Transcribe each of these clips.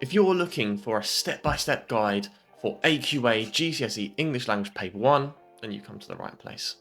If you're looking for a step-by-step guide for AQA GCSE English Language Paper 1, then you come to the right place.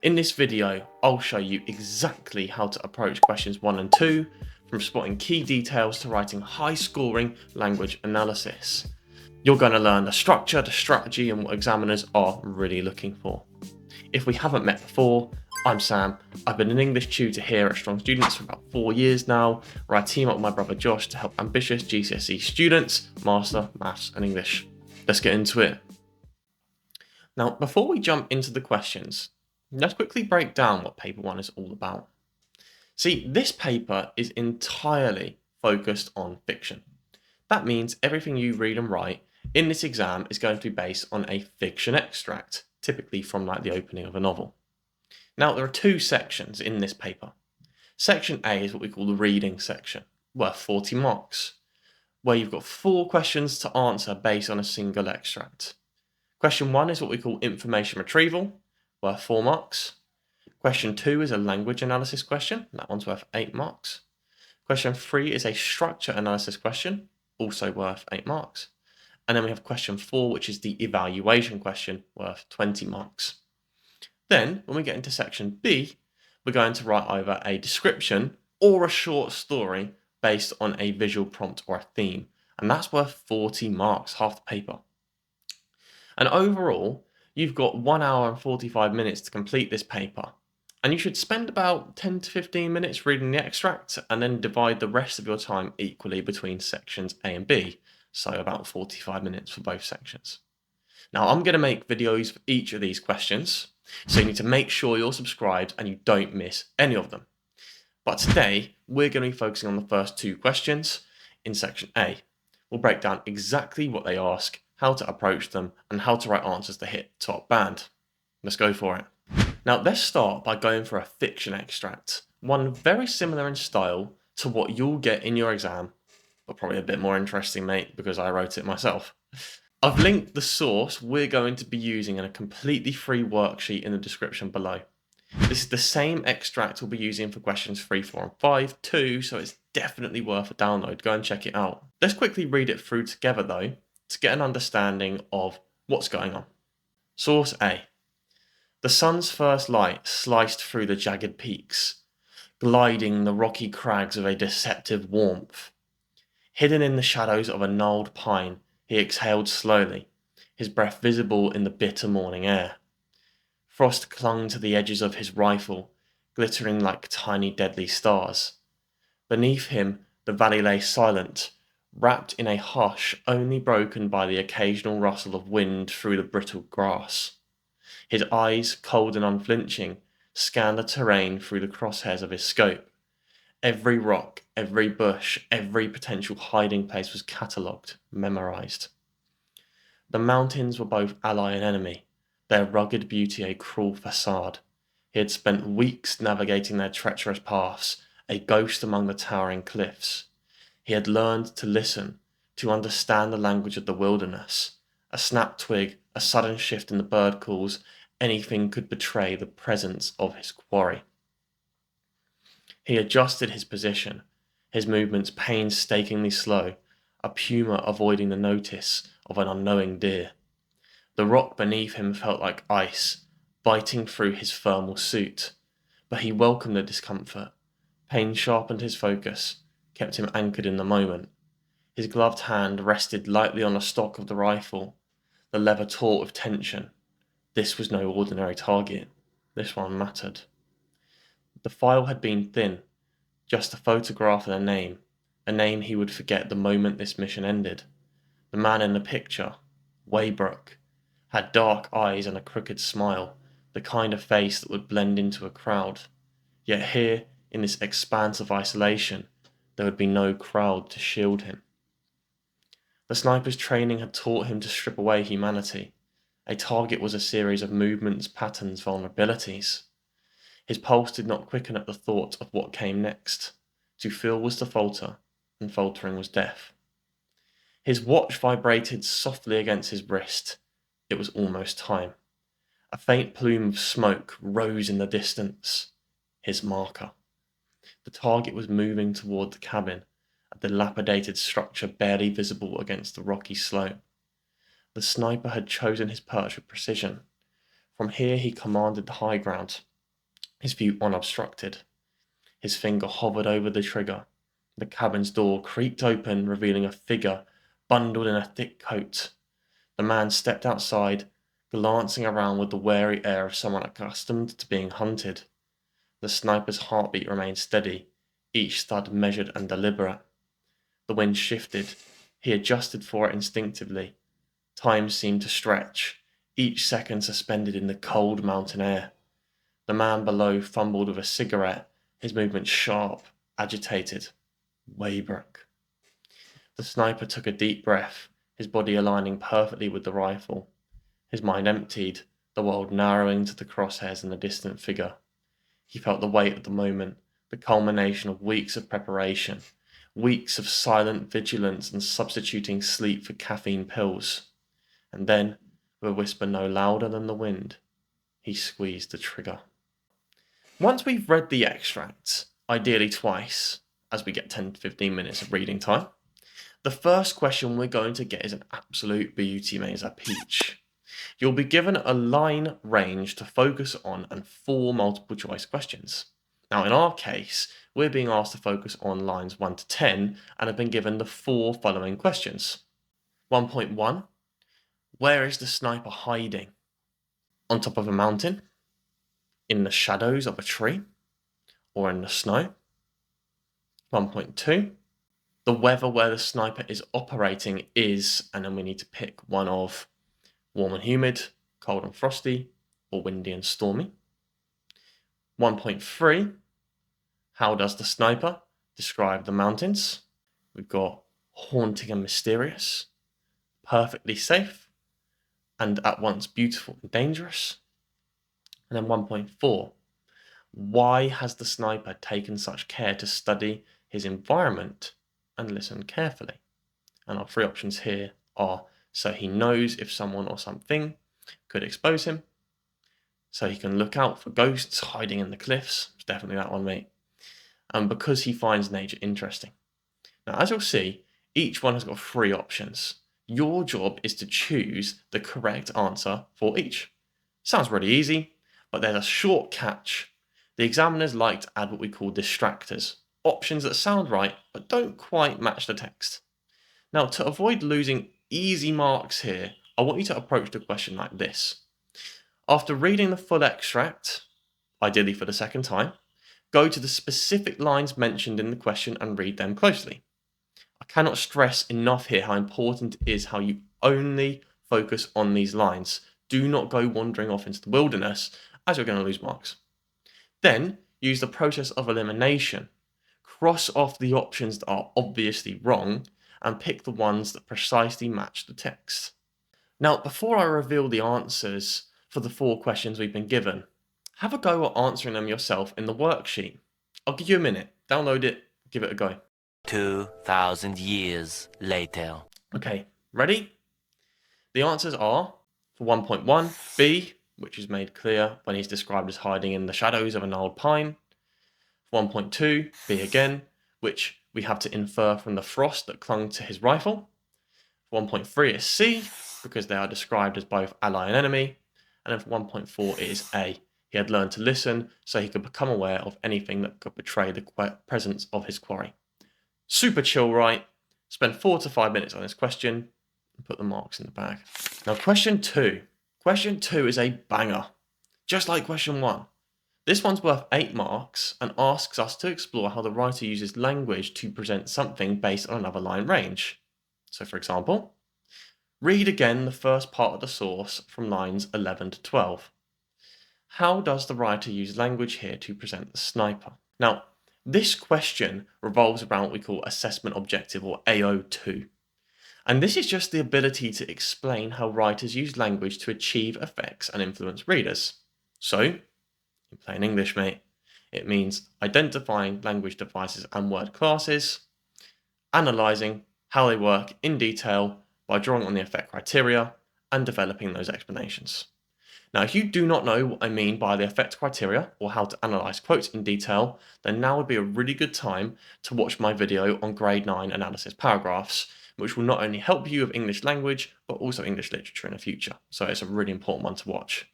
In this video, I'll show you exactly how to approach questions 1 and 2, from spotting key details to writing high-scoring language analysis. You're going to learn the structure, the strategy, and what examiners are really looking for. If we haven't met before, I'm Sam. I've been an English tutor here at Strong Students for about 4 years now, where I team up with my brother Josh to help ambitious GCSE students master maths and English. Let's get into it. Now, before we jump into the questions, let's quickly break down what paper 1 is all about. See, this paper is entirely focused on fiction. That means everything you read and write in this exam is going to be based on a fiction extract, typically from like the opening of a novel. Now, there are two sections in this paper. Section A is what we call the reading section, worth 40 marks, where you've got 4 questions to answer based on a single extract. Question 1 is what we call information retrieval, worth 4 marks. Question 2 is a language analysis question, that one's worth 8 marks. Question 3 is a structure analysis question, also worth 8 marks. And then we have question 4, which is the evaluation question, worth 20 marks. Then, when we get into section B, we're going to write either a description or a short story based on a visual prompt or a theme, and that's worth 40 marks, half the paper. And overall, you've got 1 hour and 45 minutes to complete this paper, and you should spend about 10 to 15 minutes reading the extract and then divide the rest of your time equally between sections A and B, so about 45 minutes for both sections. Now, I'm going to make videos for each of these questions, so you need to make sure you're subscribed and you don't miss any of them. But today, we're going to be focusing on the first 2 questions in section A. We'll break down exactly what they ask, how to approach them, and how to write answers to hit top band. Let's go for it. Now, let's start by going for a fiction extract, one very similar in style to what you'll get in your exam, but probably a bit more interesting, mate, because I wrote it myself. I've linked the source we're going to be using in a completely free worksheet in the description below. This is the same extract we'll be using for questions 3, 4, and 5 too, so it's definitely worth a download. Go and check it out. Let's quickly read it through together though, to get an understanding of what's going on. Source A. The sun's first light sliced through the jagged peaks, gliding the rocky crags with a deceptive warmth. Hidden in the shadows of a gnarled pine, he exhaled slowly, his breath visible in the bitter morning air. Frost clung to the edges of his rifle, glittering like tiny deadly stars. Beneath him, the valley lay silent, wrapped in a hush only broken by the occasional rustle of wind through the brittle grass. His eyes, cold and unflinching, scanned the terrain through the crosshairs of his scope. Every rock, every bush, every potential hiding place was catalogued, memorized. The mountains were both ally and enemy, their rugged beauty a cruel facade. He had spent weeks navigating their treacherous paths, a ghost among the towering cliffs. He had learned to listen, to understand the language of the wilderness. A snapped twig, a sudden shift in the bird calls, anything could betray the presence of his quarry. He adjusted his position, his movements painstakingly slow, a puma avoiding the notice of an unknowing deer. The rock beneath him felt like ice, biting through his thermal suit, but he welcomed the discomfort. Pain sharpened his focus, kept him anchored in the moment. His gloved hand rested lightly on the stock of the rifle, the lever taut with tension. This was no ordinary target. This one mattered. The file had been thin, just a photograph and a name he would forget the moment this mission ended. The man in the picture, Waybrook, had dark eyes and a crooked smile, the kind of face that would blend into a crowd. Yet here, in this expanse of isolation, there would be no crowd to shield him. The sniper's training had taught him to strip away humanity. A target was a series of movements, patterns, vulnerabilities. His pulse did not quicken at the thought of what came next. To feel was to falter, and faltering was death. His watch vibrated softly against his wrist. It was almost time. A faint plume of smoke rose in the distance. His marker. The target was moving toward the cabin, a dilapidated structure barely visible against the rocky slope. The sniper had chosen his perch with precision. From here he commanded the high ground, his view unobstructed. His finger hovered over the trigger. The cabin's door creaked open, revealing a figure bundled in a thick coat. The man stepped outside, glancing around with the wary air of someone accustomed to being hunted. The sniper's heartbeat remained steady, each thud measured and deliberate. The wind shifted. He adjusted for it instinctively. Time seemed to stretch, each second suspended in the cold mountain air. The man below fumbled with a cigarette, his movements sharp, agitated. Weybrook. The sniper took a deep breath, his body aligning perfectly with the rifle. His mind emptied, the world narrowing to the crosshairs and the distant figure. He felt the weight of the moment, the culmination of weeks of preparation, weeks of silent vigilance and substituting sleep for caffeine pills. And then, with a whisper no louder than the wind, he squeezed the trigger. Once we've read the extract, ideally twice, as we get 10 to 15 minutes of reading time, the first question we're going to get is an absolute beauty, mate. It's a peach. You'll be given a line range to focus on and 4 multiple choice questions. Now, in our case, we're being asked to focus on lines 1 to 10 and have been given the 4 following questions. 1.1. Where is the sniper hiding? On top of a mountain? In the shadows of a tree? Or in the snow? 1.2. The weather where the sniper is operating is, and then we need to pick one of warm and humid, cold and frosty, or windy and stormy. 1.3. How does the sniper describe the mountains? We've got haunting and mysterious, perfectly safe, and at once beautiful and dangerous. And then 1.4. Why has the sniper taken such care to study his environment and listen carefully? And our 3 options here are: so he knows if someone or something could expose him, so he can look out for ghosts hiding in the cliffs. It's definitely that one, mate. And because he finds nature interesting. Now, as you'll see, each one has got 3 options. Your job is to choose the correct answer for each. Sounds really easy, but there's a short catch. The examiners like to add what we call distractors, options that sound right but don't quite match the text. Now, to avoid losing easy marks here, I want you to approach the question like this. After reading the full extract, ideally for the second time, go to the specific lines mentioned in the question and read them closely. I cannot stress enough here how important it is how you only focus on these lines. Do not go wandering off into the wilderness, as you're going to lose marks. Then, use the process of elimination. Cross off the options that are obviously wrong and pick the ones that precisely match the text. Now, before I reveal the answers for the 4 questions we've been given, have a go at answering them yourself in the worksheet. I'll give you a minute. Download it, give it a go. 2,000 years later. Okay, ready? The answers are, for 1.1, B, which is made clear when he's described as hiding in the shadows of an old pine. For 1.2, B again, which we have to infer from the frost that clung to his rifle. For 1.3 is C, because they are described as both ally and enemy. And then for 1.4 it is A. He had learned to listen so he could become aware of anything that could betray the presence of his quarry. Super chill, right? Spend 4 to 5 minutes on this question and put the marks in the bag. Now, question 2. Question 2 is a banger, just like question 1. This one's worth 8 marks and asks us to explore how the writer uses language to present something based on another line range. So, for example, read again the first part of the source from lines 11 to 12. How does the writer use language here to present the sniper? Now, this question revolves around what we call assessment objective, or AO2. And this is just the ability to explain how writers use language to achieve effects and influence readers. So, in plain English, mate, it means identifying language devices and word classes, analysing how they work in detail by drawing on the effect criteria, and developing those explanations. Now, if you do not know what I mean by the effect criteria or how to analyse quotes in detail, then now would be a really good time to watch my video on grade 9 analysis paragraphs, which will not only help you with English language, but also English literature in the future. So it's a really important one to watch.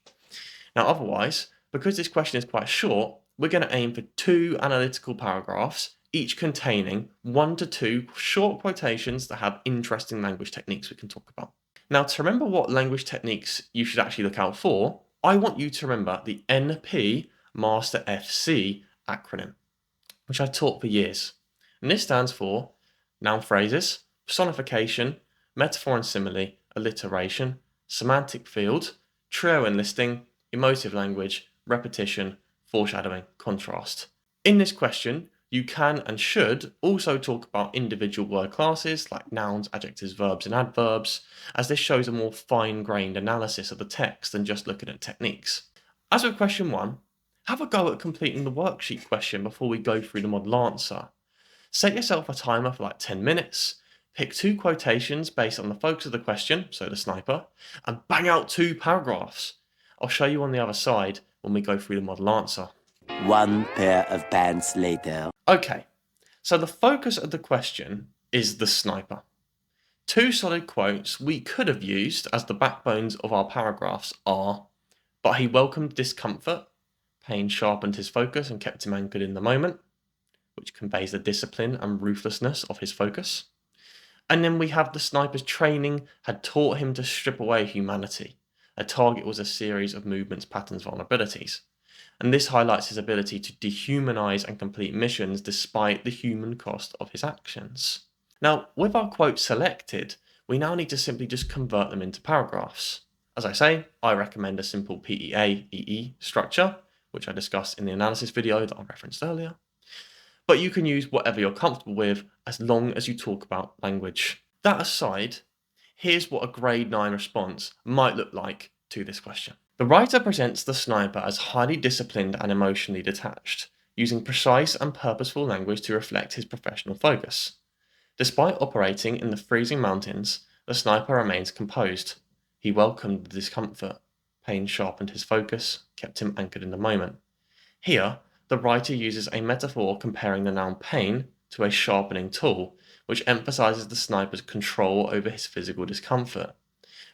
Now, otherwise, because this question is quite short, we're going to aim for 2 analytical paragraphs, each containing 1 to 2 short quotations that have interesting language techniques we can talk about. Now, to remember what language techniques you should actually look out for, I want you to remember the NP Master FC acronym, which I've taught for years. And this stands for noun phrases, personification, metaphor and simile, alliteration, semantic field, trio and listing, emotive language, repetition, foreshadowing, contrast. In this question, you can and should also talk about individual word classes like nouns, adjectives, verbs, and adverbs, as this shows a more fine-grained analysis of the text than just looking at techniques. As with question 1, have a go at completing the worksheet question before we go through the model answer. Set yourself a timer for like 10 minutes, pick 2 quotations based on the focus of the question, so the sniper, and bang out 2 paragraphs. I'll show you on the other side when we go through the model answer. One pair of pants later. Okay, so the focus of the question is the sniper. 2 solid quotes we could have used as the backbones of our paragraphs are, but he welcomed discomfort, pain sharpened his focus and kept him anchored in the moment, which conveys the discipline and ruthlessness of his focus. And then we have the sniper's training had taught him to strip away humanity. A target was a series of movements, patterns, vulnerabilities. And this highlights his ability to dehumanize and complete missions despite the human cost of his actions. Now, with our quotes selected, we now need to simply just convert them into paragraphs. As I say, I recommend a simple PEA-EE structure, which I discussed in the analysis video that I referenced earlier. But you can use whatever you're comfortable with as long as you talk about language. That aside, here's what a grade 9 response might look like to this question. The writer presents the sniper as highly disciplined and emotionally detached, using precise and purposeful language to reflect his professional focus. Despite operating in the freezing mountains, the sniper remains composed. He welcomed the discomfort. Pain sharpened his focus, kept him anchored in the moment. Here, the writer uses a metaphor comparing the noun pain to a sharpening tool, which emphasizes the sniper's control over his physical discomfort.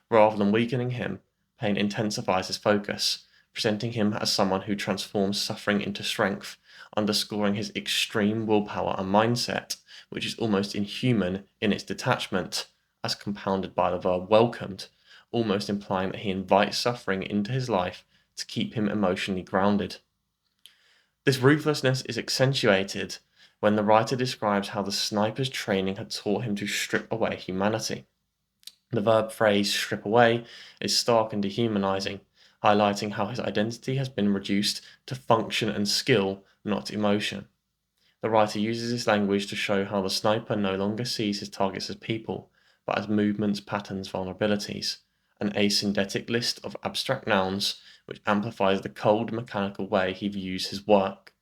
Rather than weakening him, pain intensifies his focus, presenting him as someone who transforms suffering into strength, underscoring his extreme willpower and mindset, which is almost inhuman in its detachment, as compounded by the verb welcomed, almost implying that he invites suffering into his life to keep him emotionally grounded. This ruthlessness is accentuated when the writer describes how the sniper's training had taught him to strip away humanity. The verb phrase strip away is stark and dehumanizing, highlighting how his identity has been reduced to function and skill, not emotion. The writer uses this language to show how the sniper no longer sees his targets as people, but as movements, patterns, vulnerabilities, an asyndetic list of abstract nouns which amplifies the cold, mechanical way he views his work.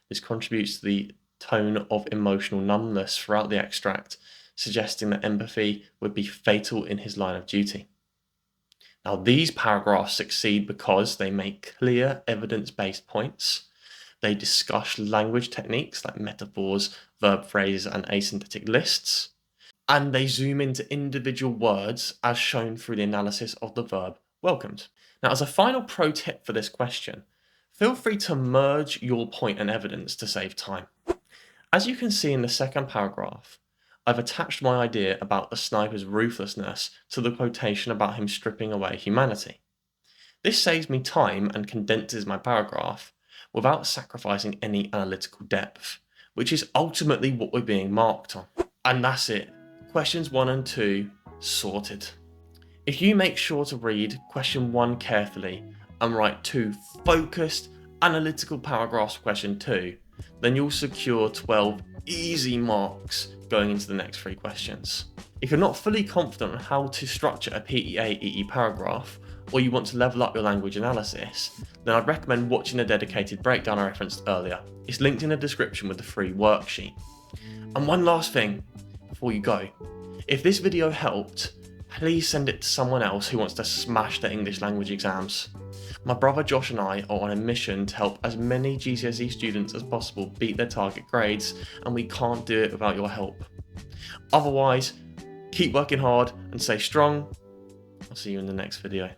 This contributes to the tone of emotional numbness throughout the extract, suggesting that empathy would be fatal in his line of duty. Now, these paragraphs succeed because they make clear, evidence-based points. They discuss language techniques like metaphors, verb phrases, and asynthetic lists. And they zoom into individual words as shown through the analysis of the verb welcomed. Now, as a final pro tip for this question, feel free to merge your point and evidence to save time. As you can see in the second paragraph, I've attached my idea about the sniper's ruthlessness to the quotation about him stripping away humanity. This saves me time and condenses my paragraph without sacrificing any analytical depth, which is ultimately what we're being marked on. And that's it. Questions 1 and 2 sorted. If you make sure to read question 1 carefully and write 2 focused, analytical paragraphs for question 2, then you'll secure 12 easy marks going into the next 3 questions. If you're not fully confident on how to structure a PEA-EE paragraph, or you want to level up your language analysis, then I'd recommend watching the dedicated breakdown I referenced earlier. It's linked in the description with the free worksheet. And one last thing before you go. If this video helped, please send it to someone else who wants to smash their English language exams. My brother Josh and I are on a mission to help as many GCSE students as possible beat their target grades, and we can't do it without your help. Otherwise, keep working hard and stay strong. I'll see you in the next video.